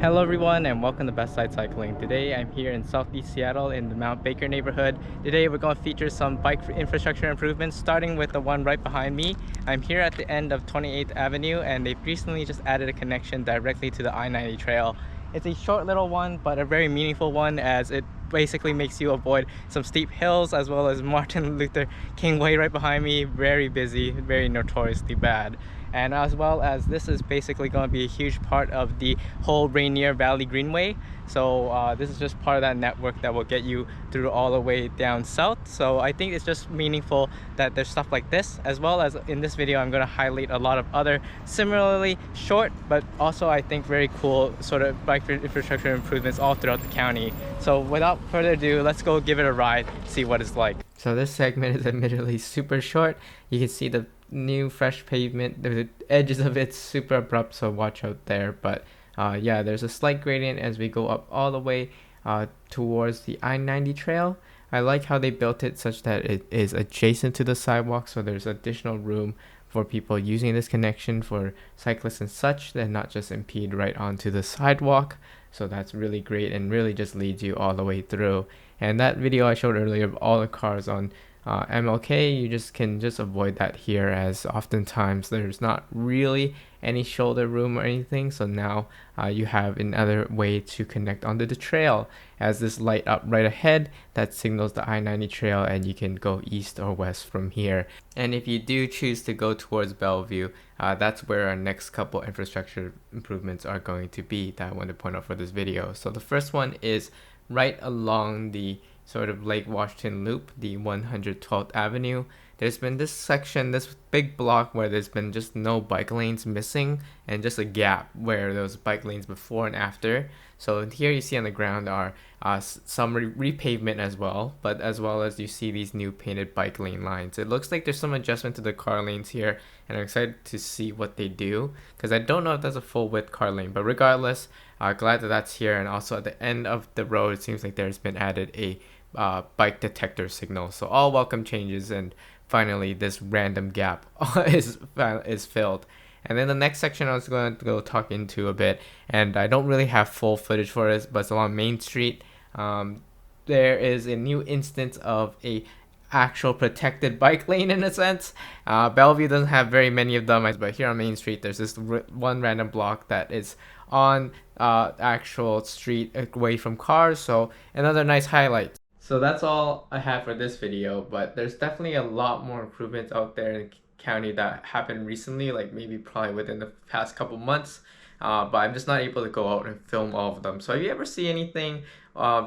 Hello everyone and welcome to Best Side Cycling. Today I'm here in Southeast Seattle in the Mount Baker neighborhood. Today we're going to feature some bike infrastructure improvements, starting with the one right behind me. I'm here at the end of 28th Avenue and they've recently just added a connection directly to the I-90 trail. It's a short little one but a very meaningful one, as it basically makes you avoid some steep hills, as well as Martin Luther King Way right behind me. Very busy, very notoriously bad. And as well as this is basically going to be a huge part of the whole Rainier Valley Greenway. So this is just part of that network that will get you through all the way down south. So I think it's just meaningful that there's stuff like this, as well as in this video I'm going to highlight a lot of other similarly short but also I think very cool sort of bike infrastructure improvements all throughout the county. So without further ado, let's go give it a ride, see what it's like. So this segment is admittedly super short. You can see the new fresh pavement, the edges of it's super abrupt, so watch out there. But yeah, there's a slight gradient as we go up all the way towards the I-90 trail. I like how they built it such that it is adjacent to the sidewalk, so there's additional room for people using this connection for cyclists and such, and not just impede right onto the sidewalk. So that's really great and really just leads you all the way through. And that video I showed earlier of all the cars on MLK, you can avoid that here, as oftentimes there's not really any shoulder room or anything. So now you have another way to connect onto the trail, as this light up right ahead that signals the I-90 trail, and you can go east or west from here. And if you do choose to go towards Bellevue, that's where our next couple infrastructure improvements are going to be that I want to point out for this video. So the first one is right along the sort of Lake Washington loop, the 112th Avenue. There's been this section, this big block, where there's been just no bike lanes missing and just a gap where those bike lanes before and after. So here you see on the ground are some repavement as well, but as well as you see these new painted bike lane lines. It looks like there's some adjustment to the car lanes here, and I'm excited to see what they do, because I don't know if that's a full width car lane, but regardless, glad that that's here. And also at the end of the road, it seems like there's been added a bike detector signal. So all welcome changes, and finally this random gap is filled. And then the next section I was going to go talk into a bit, and I don't really have full footage for this, but it's along Main Street. There is a new instance of a actual protected bike lane in a sense. Bellevue doesn't have very many of them, but here on Main Street there's this one random block that is on actual street away from cars. So another nice highlight. So that's all I have for this video, but there's definitely a lot more improvements out there in the county that happened recently, like maybe probably within the past couple months. But I'm just not able to go out and film all of them. So if you ever see anything,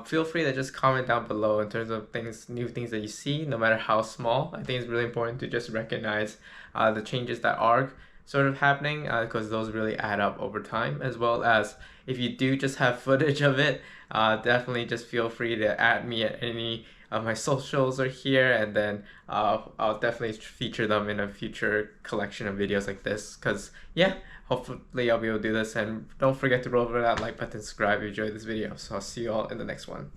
feel free to just comment down below in terms of new things that you see, no matter how small. I think it's really important to just recognize the changes that are sort of happening, because those really add up over time, as well as if you do just have footage of it, definitely just feel free to add me at any of my socials are here, and then I'll definitely feature them in a future collection of videos like this, because yeah, hopefully I'll be able to do this. And don't forget to roll over that like button, subscribe if you enjoyed this video. So I'll see you all in the next one.